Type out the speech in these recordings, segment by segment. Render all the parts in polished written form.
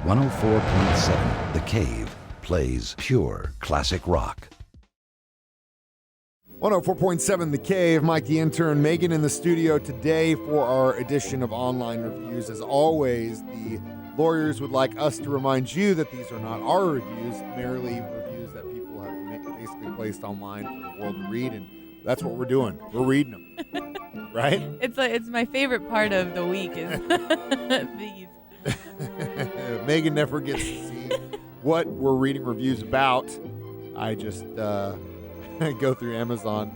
104.7 The Cave plays pure classic rock. 104.7 The Cave. Mike, the intern, Meghan in the studio today for our edition of Online Reviews. As always, the lawyers would like us to remind you that these are not our reviews, merely reviews that people have basically placed online for the world to read, and that's what we're doing. We're reading them, right? It's my favorite part of the week is these. Meghan never gets to see what we're reading reviews about. I just go through Amazon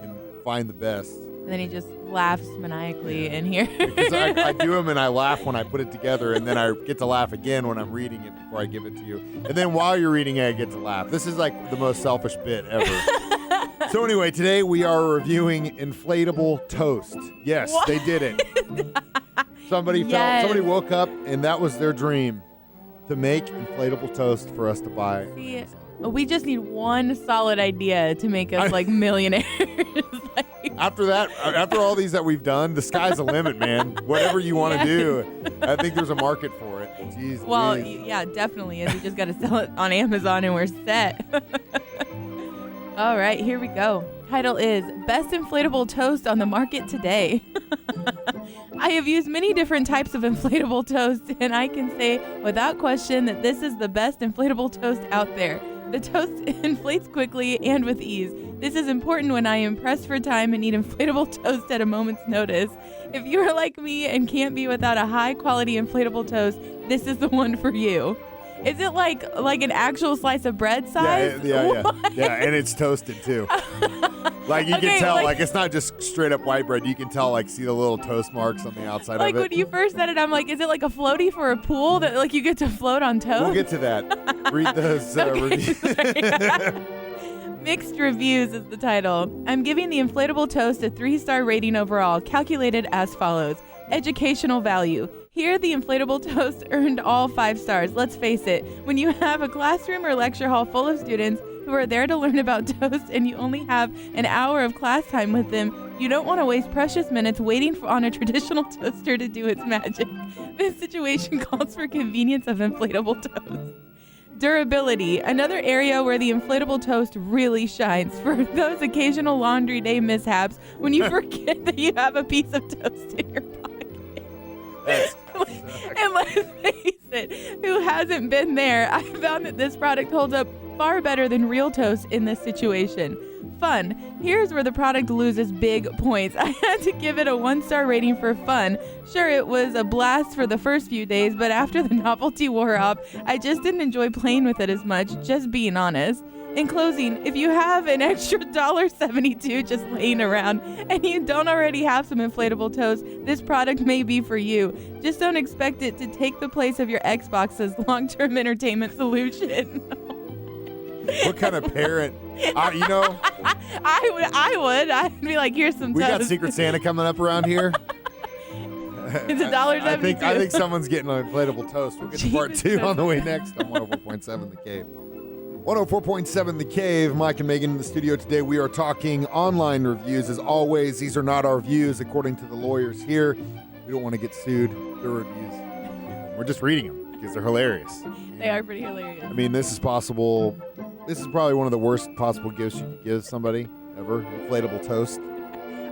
and find the best. And then he just laughs maniacally in here. Because I do them and I laugh when I put it together, and then I get to laugh again when I'm reading it before I give it to you. And then while you're reading it, I get to laugh. This is like the most selfish bit ever. So anyway, today we are reviewing Inflatable Toast. Yes, What? They did it. Somebody woke up and that was their dream, to make inflatable toast for us to buy. See, we just need one solid idea to make us like millionaires. After all these that we've done, the sky's the limit, man. Whatever you want to do, I think there's a market for it. Jeez, well, Louise. yeah, definitely is. We just got to sell it on Amazon and we're set. All right, here we go. Title is Best Inflatable Toast on the Market Today. I have used many different types of inflatable toast, and I can say without question that this is the best inflatable toast out there. The toast inflates quickly and with ease. This is important when I am pressed for time and need inflatable toast at a moment's notice. If you are like me and can't be without a high-quality inflatable toast, this is the one for you. Is it like an actual slice of bread size? Yeah, and it's toasted too. Like you can tell, like it's not just straight up white bread. You can tell, like, see the little toast marks on the outside of it. Like when you first said it, I'm like, is it like a floaty for a pool that like you get to float on toast? We'll get to that. Read those reviews. Mixed reviews is the title. I'm giving the inflatable toast a 3-star rating overall, calculated as follows. Educational value. Here, the inflatable toast earned all 5 stars. Let's face it, when you have a classroom or lecture hall full of students who are there to learn about toast and you only have an hour of class time with them, you don't want to waste precious minutes waiting on a traditional toaster to do its magic. This situation calls for convenience of inflatable toast. Durability, another area where the inflatable toast really shines. For those occasional laundry day mishaps when you forget that you have a piece of toast in your pocket. And let's face it, who hasn't been there? I found that this product holds up far better than real toast in this situation. Fun. Here's where the product loses big points. I had to give it a 1-star rating for fun. Sure, it was a blast for the first few days, but after the novelty wore off, I just didn't enjoy playing with it as much, just being honest. In closing, if you have an extra $1.72 just laying around and you don't already have some inflatable toast, this product may be for you. Just don't expect it to take the place of your Xbox's long-term entertainment solution. What kind of parent? I would. I'd be like, here's some toast. We got Secret Santa coming up around here. It's $1.72. I think someone's getting an inflatable toast. We'll get to part 2 on the way next on 104.7 The Cave. 104.7 The Cave. Mike and Meghan in the studio today. We are talking online reviews. As always, these are not our views, according to the lawyers here. We don't want to get sued. They're reviews. We're just reading them because they're hilarious. They are pretty hilarious. I mean, this is possible. This is probably one of the worst possible gifts you could give somebody ever. Inflatable toast.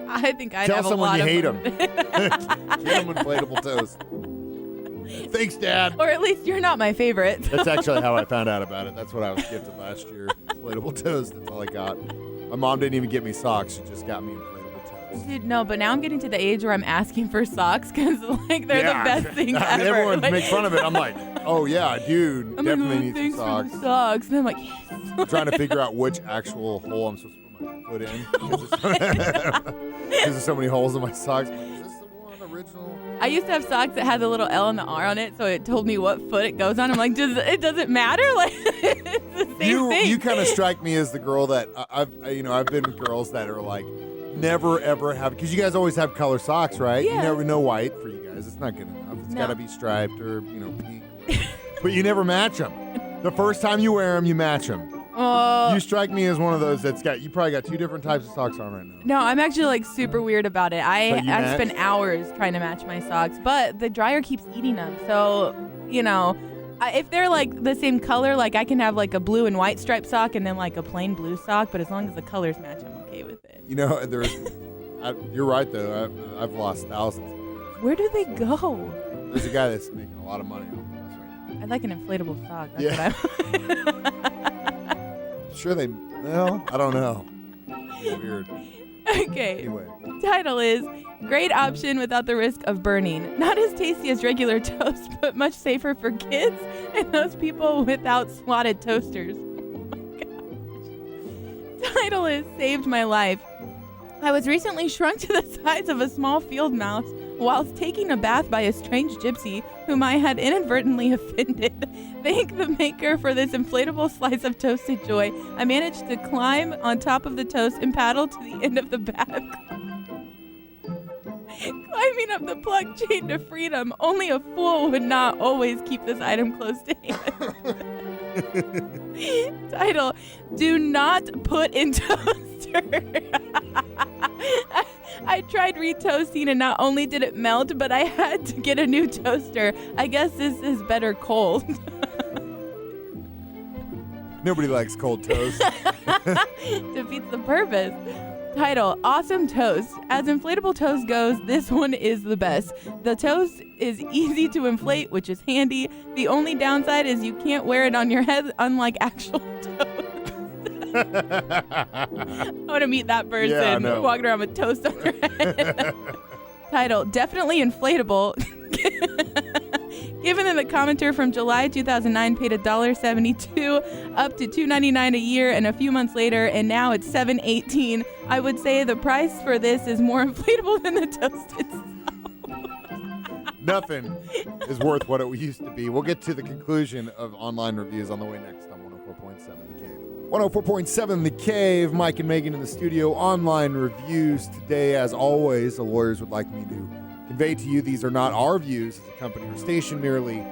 I think I'd Tell have a someone lot you of hate fun. them. Get them inflatable toast. Thanks, Dad. Or at least you're not my favorite. That's actually how I found out about it. That's what I was gifted last year. Inflatable toast. That's all I got. My mom didn't even get me socks. She just got me inflatable toast. Dude, no, but now I'm getting to the age where I'm asking for socks because like they're the best thing ever. Everyone like, makes fun of it. I'm like, oh yeah, dude, I'm definitely like, need some thanks socks. for the socks. And I'm like, yes. I'm trying to figure out which actual hole I'm supposed to put my foot in because there's so many holes in my socks. Is this the one original? I used to have socks that had the little L and the R on it, so it told me what foot it goes on. I'm like, it doesn't matter? Like, it's the same thing. You kind of strike me as the girl that I've been with girls that are like, never ever have, because you guys always have color socks, right? Yeah. You never know white for you guys. It's not good enough. It's got to be striped or pink. But you never match them. The first time you wear them, you match them. You strike me as one of those you probably got 2 different types of socks on right now. No, I'm actually like super weird about it. I spend hours trying to match my socks, but the dryer keeps eating them. So, If they're like the same color, like I can have like a blue and white striped sock and then like a plain blue sock, but as long as the colors match, I'm okay with it. You know, you're right though. I've lost thousands. Where do they go? There's a guy that's making a lot of money off of us right now. I'd like an inflatable sock. That's Yeah. what I'm Sure well, I don't know. It's weird. Okay. Anyway. Title is Great Option Without the Risk of Burning. Not as tasty as regular toast, but much safer for kids and those people without slotted toasters. Oh my gosh. Title is Saved My Life. I was recently shrunk to the size of a small field mouse whilst taking a bath by a strange gypsy whom I had inadvertently offended. Thank the maker for this inflatable slice of toasted joy. I managed to climb on top of the toast and paddle to the end of the bath. Climbing up the plug chain to freedom. Only a fool would not always keep this item close to hand. Title, Do Not Put in Toaster. I tried retoasting and not only did it melt, but I had to get a new toaster. I guess this is better cold. Nobody likes cold toast. Defeats the purpose. Title, Awesome Toast. As inflatable toast goes, this one is the best. The toast is easy to inflate, which is handy. The only downside is you can't wear it on your head, unlike actual toast. I want to meet that person. Yeah, I know. Walking around with toast on their head. Title, Definitely Inflatable. Given that the commenter from July 2009 paid $1.72 up to $2.99 a year and a few months later, and now it's $7.18, I would say the price for this is more inflatable than the toast itself. Nothing is worth what it used to be. We'll get to the conclusion of online reviews on the way next on 104.7 The Cave. 104.7 The Cave, Mike and Meghan in the studio. Online reviews today, as always, the lawyers would like me to convey to you these are not our views as a company or station, merely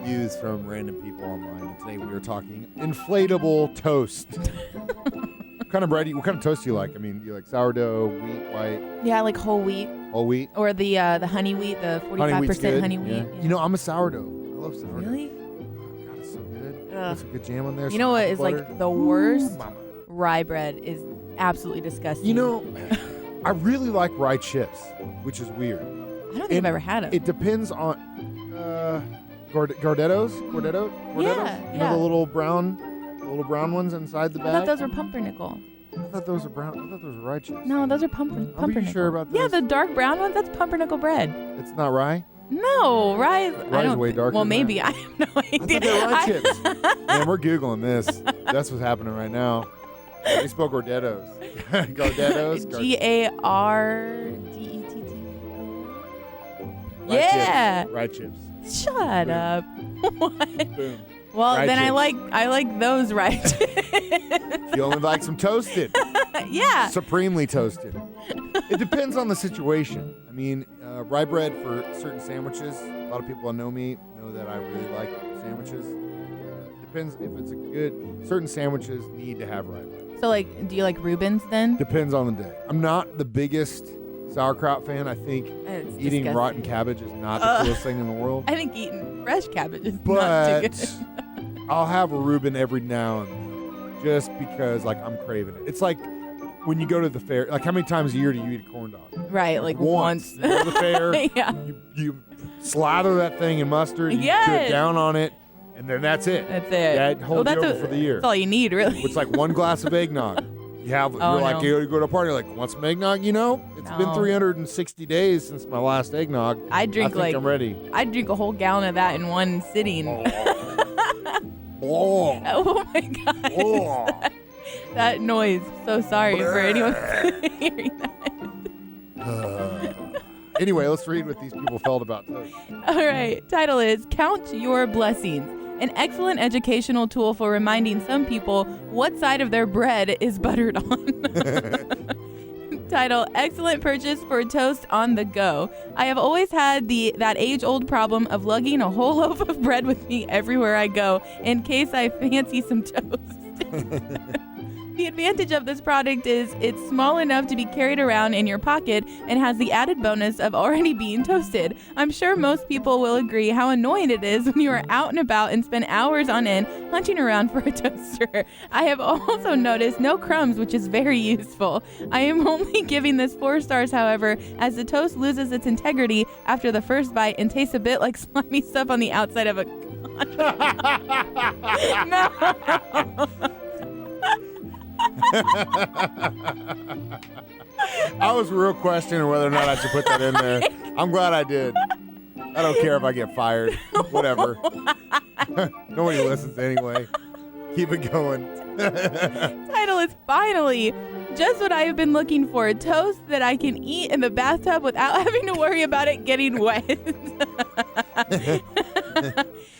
views from random people online. And today we are talking inflatable toast. What kind of toast do you like? I mean, do you like sourdough, wheat, white? Yeah, like whole wheat. Whole wheat? Or the honey wheat, the 45% honey wheat. Yeah. Yeah. You know, I'm a sourdough. I love sourdough. Really? Oh, God, it's so good. Ugh. Put some good jam on there. You know what is butter. like the worst? Ooh, mama. Rye bread is absolutely disgusting. You know, I really like rye chips, which is weird. I don't think I've ever had them. It depends on Gardettos. Gordetto? Yeah, You know the little brown ones inside the I bag? thought those were pumpernickel. I thought those were brown. I thought those were rye chips. No, those are pumpernickel. Are you sure about Yeah, this? the dark brown ones, that's pumpernickel bread. It's not rye? No, rye is... I Rye's don't way thi- darker Well, than maybe. that. I have no I idea. thought they were rye chips. Man, we're Googling this. That's what's happening right now. We spoke Gordettos. Gardettos. Gardetto. Yeah. Rye chips. Shut Boom. up. What? Boom. Well, Rye then chips. I like those rye chips. You only like some toasted. Yeah. Supremely toasted. It depends on the situation. I mean, rye bread for certain sandwiches. A lot of people that know me know that I really like sandwiches. It depends if it's a good. Certain sandwiches need to have rye bread. So, like, do you like Reubens then? Depends on the day. I'm not the biggest sauerkraut fan. I think It's eating disgusting. rotten cabbage is not the coolest thing in the world. I think eating fresh cabbage is not too But good. I'll have a Reuben every now and then, just because like I'm craving it. It's like when you go to the fair. Like how many times a year do you eat a corn dog? Right, like once. You go to the fair. Yeah. You slather that thing in mustard. You Yes. put it down on it, and then that's it. That's it. That holds that's you over for the year. That's all you need, really. It's like one glass of eggnog. You're like, no. you go to a party, you're like, want some eggnog? You know, it's been No. 360 days since my last eggnog. I drink think I'm ready. I'd drink a whole gallon of that in one sitting. Oh. Oh my god. Oh. That noise. So sorry for anyone hearing that. Anyway, let's read what these people felt about toast. All right. Title is Count Your Blessings. An excellent educational tool for reminding some people what side of their bread is buttered on. Title, Excellent Purchase for Toast on the Go. I have always had that age-old problem of lugging a whole loaf of bread with me everywhere I go in case I fancy some toast. The advantage of this product is it's small enough to be carried around in your pocket and has the added bonus of already being toasted. I'm sure most people will agree how annoying it is when you are out and about and spend hours on end hunting around for a toaster. I have also noticed no crumbs, which is very useful. I am only giving this 4 stars, however, as the toast loses its integrity after the first bite and tastes a bit like slimy stuff on the outside of a No. I was real questioning whether or not I should put that in there. I'm glad I did. I don't care if I get fired. Whatever. Nobody listens anyway. Keep it going. Title is finally just what I have been looking for. Toast that I can eat in the bathtub without having to worry about it getting wet.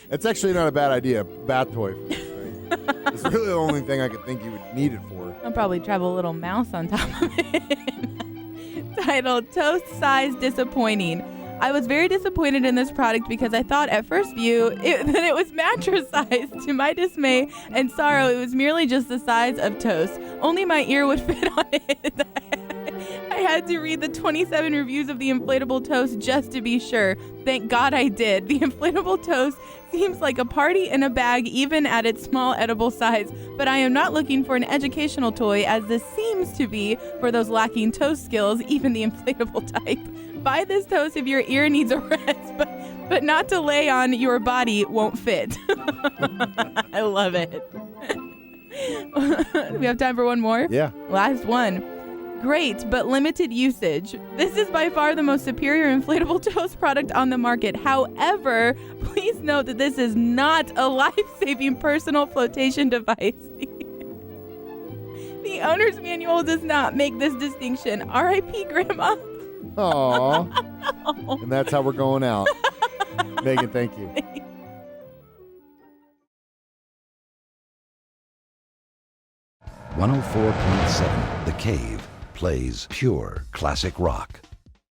It's actually not a bad idea. Bath toy for this thing. It's really the only thing I could think you would need it for. I'll probably travel a little mouse on top of it. Title, Toast Size Disappointing. I was very disappointed in this product because I thought at first view that it was mattress size. To my dismay and sorrow, it was merely just the size of toast. Only my ear would fit on it. I had to read the 27 reviews of the inflatable toast just to be sure. Thank God I did. The inflatable toast seems like a party in a bag even at its small edible size, but I am not looking for an educational toy as this seems to be for those lacking toast skills, even the inflatable type. Buy this toast if your ear needs a rest, but not to lay on your body won't fit. I love it. We have time for one more? Yeah. Last one. Great, but limited usage. This is by far the most superior inflatable toast product on the market. However, please note that this is not a life-saving personal flotation device. The owner's manual does not make this distinction. R.I.P. Grandma. Aw. And that's how we're going out. Megan, thank you. 104.7 The Cave plays pure classic rock.